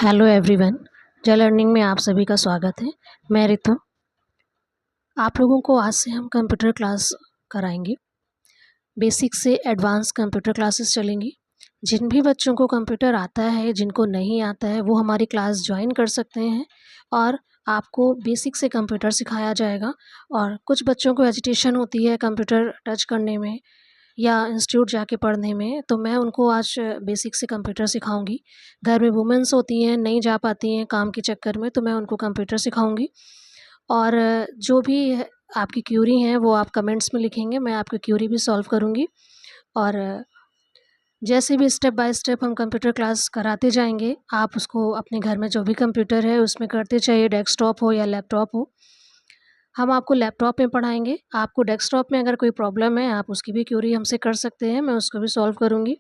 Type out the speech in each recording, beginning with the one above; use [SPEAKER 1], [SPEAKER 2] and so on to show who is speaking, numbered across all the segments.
[SPEAKER 1] Hello everyone, जय learning में आप सभी का स्वागत है। मैं रितु। आप लोगों को आज से हम कंप्यूटर क्लास कराएंगे। बेसिक से एडवांस कंप्यूटर क्लासेस चलेंगी। जिन भी बच्चों को कंप्यूटर आता है, जिनको नहीं आता है, वो हमारी क्लास ज्वाइन कर सकते हैं और आपको बेसिक से कंप्यूटर सिखाया जाएगा। और कुछ बच्चों को हेजिटेशन होती है कंप्यूटर टच करने में या इंस्टीट्यूट जाके पढ़ने में, तो मैं उनको आज बेसिक से कंप्यूटर सिखाऊंगी। घर में वुमेन्स होती हैं, नहीं जा पाती हैं काम के चक्कर में, तो मैं उनको कंप्यूटर सिखाऊंगी। और जो भी आपकी क्यूरी हैं वो आप कमेंट्स में लिखेंगे, मैं आपकी क्यूरी भी सॉल्व करूंगी। और जैसे भी स्टेप बाय स्टेप हम कंप्यूटर क्लास कराते जाएंगे, आप उसको अपने घर में जो भी कंप्यूटर है उसमें करते चाहिए, डेस्कटॉप हो या लैपटॉप हो। हम आपको लैपटॉप में पढ़ाएंगे। आपको डेस्कटॉप में अगर कोई प्रॉब्लम है, आप उसकी भी क्यूरी हमसे कर सकते हैं, मैं उसको भी सॉल्व करूँगी।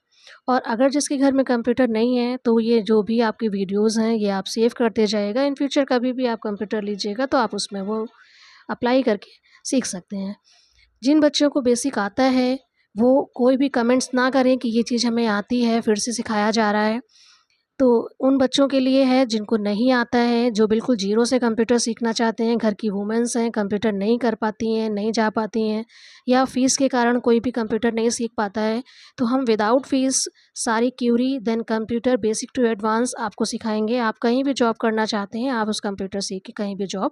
[SPEAKER 1] और अगर जिसके घर में कंप्यूटर नहीं है, तो ये जो भी आपकी वीडियोज़ हैं ये आप सेव करते जाइएगा। इन फ्यूचर कभी भी आप कंप्यूटर लीजिएगा तो आप उसमें वो अप्लाई करके सीख सकते हैं। जिन बच्चों को बेसिक आता है वो कोई भी कमेंट्स ना करें कि ये चीज़ हमें आती है, फिर से सिखाया जा रहा है। तो उन बच्चों के लिए है जिनको नहीं आता है, जो बिल्कुल ज़ीरो से कंप्यूटर सीखना चाहते हैं, घर की वुमेन्स हैं, कंप्यूटर नहीं कर पाती हैं, नहीं जा पाती हैं, या फ़ीस के कारण कोई भी कंप्यूटर नहीं सीख पाता है, तो हम विदाउट फ़ीस सारी क्यूरी then computer basic to advance आपको सिखाएंगे। आप कहीं भी जॉब करना चाहते हैं, आप उस कंप्यूटर सीख के कहीं भी जॉब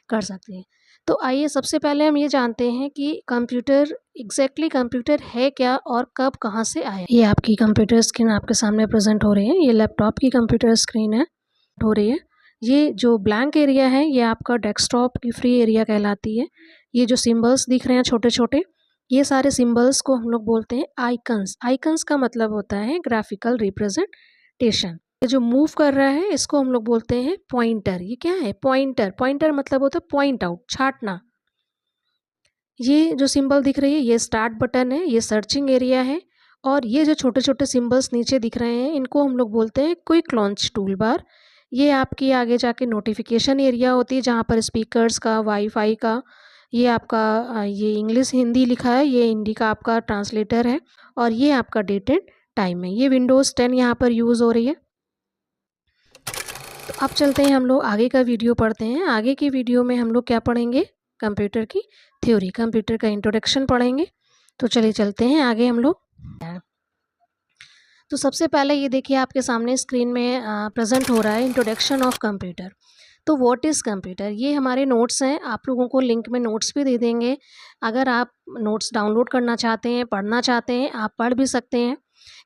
[SPEAKER 1] कर सकते हैं। तो आइए सबसे पहले हम ये जानते हैं कि कंप्यूटर एग्जैक्टली कंप्यूटर है क्या और कब कहाँ से आया। ये आपकी कंप्यूटर स्क्रीन आपके सामने प्रेजेंट हो रही है। ये लैपटॉप की कंप्यूटर स्क्रीन है, हो रही है। ये जो ब्लैंक एरिया है ये आपका डेस्कटॉप की फ्री एरिया कहलाती है। ये जो सिंबल्स दिख रहे हैं छोटे छोटे, ये सारे सिंबल्स को हम लोग बोलते हैं आइकन्स। आइकन्स का मतलब होता है ग्राफिकल रिप्रेजेंटेशन। ये जो मूव कर रहा है इसको हम लोग बोलते हैं पॉइंटर। ये क्या है? पॉइंटर। पॉइंटर मतलब होता है पॉइंट आउट, छाटना। ये जो सिंबल दिख रही है ये स्टार्ट बटन है, ये सर्चिंग एरिया है। और ये जो छोटे छोटे सिंबल्स नीचे दिख रहे हैं इनको हम लोग बोलते हैं क्विक लॉन्च टूल बार। ये आपकी आगे जाके नोटिफिकेशन एरिया होती है जहाँ पर स्पीकर्स का, वाईफाई का, ये आपका ये इंग्लिश हिंदी लिखा है, ये हिंदी का आपका ट्रांसलेटर है। और ये आपका डेट एंड टाइम है। ये विंडोज़ 10 यहाँ पर यूज़ हो रही है। तो अब चलते हैं, हम लोग आगे का वीडियो पढ़ते हैं। आगे की वीडियो में हम लोग क्या पढ़ेंगे? कंप्यूटर की थ्योरी, कंप्यूटर का इंट्रोडक्शन पढ़ेंगे। तो चलिए चलते हैं आगे हम लोग। तो सबसे पहले ये देखिए आपके सामने स्क्रीन में प्रेजेंट हो रहा है इंट्रोडक्शन ऑफ कंप्यूटर। तो व्हाट इज़ कंप्यूटर? ये हमारे नोट्स हैं, आप लोगों को लिंक में नोट्स भी दे देंगे। अगर आप नोट्स डाउनलोड करना चाहते हैं, पढ़ना चाहते हैं, आप पढ़ भी सकते हैं।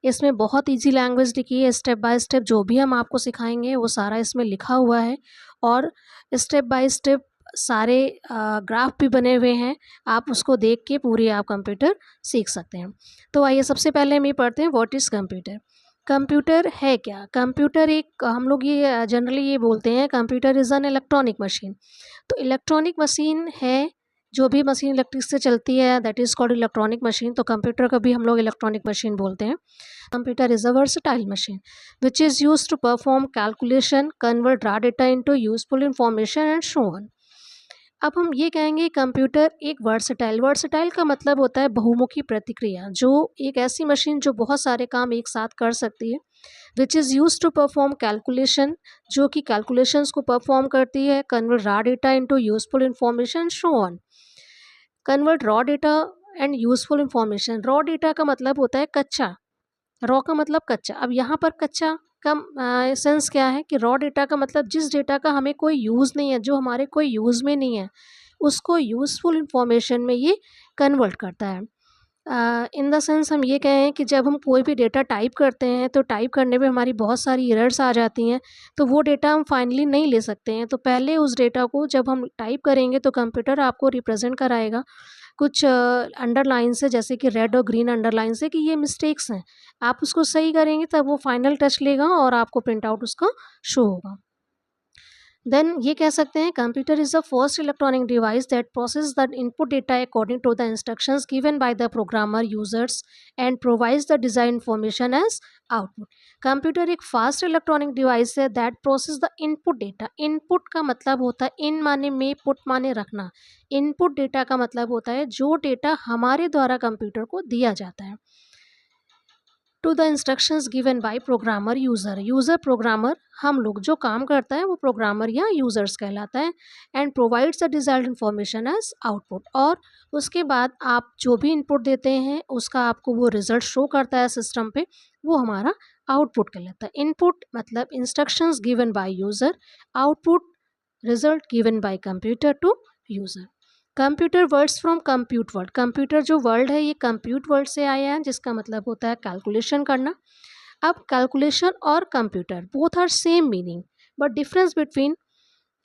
[SPEAKER 1] इसमें बहुत इजी लैंग्वेज लिखी है, स्टेप बाय स्टेप जो भी हम आपको सिखाएंगे वो सारा इसमें लिखा हुआ है। और स्टेप बाय स्टेप सारे ग्राफ भी बने हुए हैं, आप उसको देख के पूरी आप कंप्यूटर सीख सकते हैं। तो आइए सबसे पहले हम ये पढ़ते हैं व्हाट इज़ कंप्यूटर। कंप्यूटर है क्या? कंप्यूटर एक, हम लोग ये जनरली ये बोलते हैं computer is an electronic machine. तो इलेक्ट्रॉनिक मशीन है, जो भी मशीन इलेक्ट्रिक से चलती है that is called electronic machine. तो कंप्यूटर को भी हम लोग इलेक्ट्रॉनिक मशीन बोलते हैं। Computer is a versatile machine which is use to perform calculation, convert raw data into useful information and so on. अब हम ये कहेंगे कंप्यूटर एक वर्सटाइल। वर्सटाइल का मतलब होता है बहुमुखी प्रतिक्रिया, जो एक ऐसी मशीन जो बहुत सारे काम एक साथ कर सकती है। Which is use to perform calculation, जो कि कैलकुलेशंस को परफॉर्म करती है। Convert raw data into useful information, so on. Convert raw data and useful information. Raw data का मतलब होता है कच्चा, रॉ का मतलब कच्चा। अब यहाँ पर कच्चा का सेंस क्या है कि रॉ डेटा का मतलब जिस डेटा का हमें कोई यूज़ नहीं है, जो हमारे कोई यूज़ में नहीं है, उसको यूज़फुल इंफॉर्मेशन में ये कन्वर्ट करता है। इन द सेंस हम ये कहें कि जब हम कोई भी डेटा टाइप करते हैं तो टाइप करने में हमारी बहुत सारी एरर्स आ जाती हैं, तो वो डेटा हम फाइनली नहीं ले सकते हैं। तो पहले उस डेटा को जब हम टाइप करेंगे तो कंप्यूटर आपको रिप्रेजेंट कराएगा कुछ अंडरलाइन से, जैसे कि रेड और ग्रीन अंडरलाइन से, कि ये मिस्टेक्स हैं। आप उसको सही करेंगे तब वो फाइनल टच लेगा और आपको प्रिंट आउट उसका शो होगा। देन ये कह सकते हैं computer is the first electronic device that process the input data according to the instructions given by the programmer users and provides the design information as output. Computer एक fast electronic device है that process the input data. Input का मतलब होता है इन माने में, put माने रखना। इनपुट डेटा का मतलब होता है जो डेटा हमारे द्वारा कंप्यूटर को दिया जाता है। To the instructions given by programmer user. User programmer हम लोग जो काम करता है वो प्रोग्रामर या यूज़र्स कहलाता है। And provides the desired information as output. और उसके बाद आप जो भी इनपुट देते हैं उसका आपको वो रिजल्ट शो करता है सिस्टम पे, वो हमारा आउटपुट कहलाता है। इनपुट मतलब instructions given by user, output result given by computer to user. Computer words from compute word. Computer जो वर्ड है ये कंप्यूट वर्ड से आया है, जिसका मतलब होता है कैलकुलेशन करना। अब कैलकुलेशन और computer both are same meaning, but difference between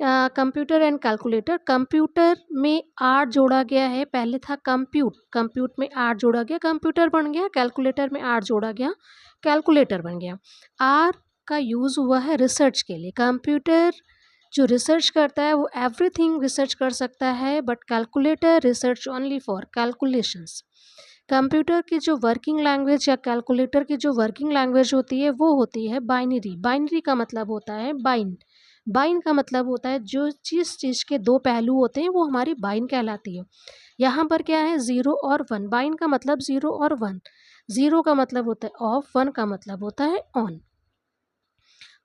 [SPEAKER 1] computer and calculator, computer में आर जोड़ा गया है, पहले था कंप्यूट, कंप्यूट में आर जोड़ा गया, कंप्यूटर बन गया, कैलकुलेटर में आर जोड़ा गया, कैलकुलेटर बन गया। आर का यूज़ हुआ है रिसर्च के लिए। कंप्यूटर जो रिसर्च करता है वो एवरीथिंग रिसर्च कर सकता है, but calculator research only for calculations. Computer की जो वर्किंग लैंग्वेज या कैलकुलेटर की जो वर्किंग लैंग्वेज होती है वो होती है बाइनरी। बाइनरी का मतलब होता है बाइन। बाइन का मतलब होता है जो चीज़ के दो पहलू होते हैं वो हमारी बाइन कहलाती है। यहाँ पर क्या है, ज़ीरो और वन। बाइन का मतलब ज़ीरो और वन। ज़ीरो का मतलब होता है ऑफ, वन का मतलब होता है ऑन।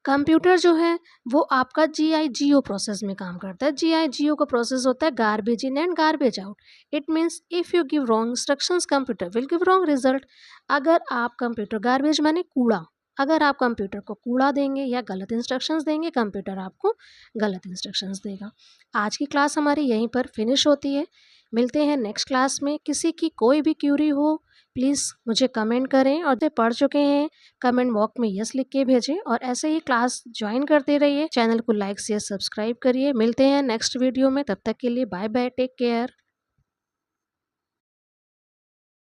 [SPEAKER 1] कंप्यूटर जो है वो आपका GIGO प्रोसेस में काम करता है। GIGO का प्रोसेस होता है garbage in and garbage out. It means if you give wrong instructions computer will give wrong result. अगर आप कंप्यूटर, गार्बेज माने कूड़ा, अगर आप कंप्यूटर को कूड़ा देंगे या गलत इंस्ट्रक्शंस देंगे, कंप्यूटर आपको गलत इंस्ट्रक्शंस देगा। आज की क्लास हमारी यहीं पर फिनिश होती है। मिलते हैं नेक्स्ट क्लास में। किसी की कोई भी क्यूरी हो प्लीज़ मुझे कमेंट करें, और जो पढ़ चुके हैं कमेंट बॉक्स में यस लिख के भेजें, और ऐसे ही क्लास ज्वाइन करते रहिए। चैनल को लाइक शेयर सब्सक्राइब करिए। मिलते हैं नेक्स्ट वीडियो में, तब तक के लिए बाय बाय, टेक केयर।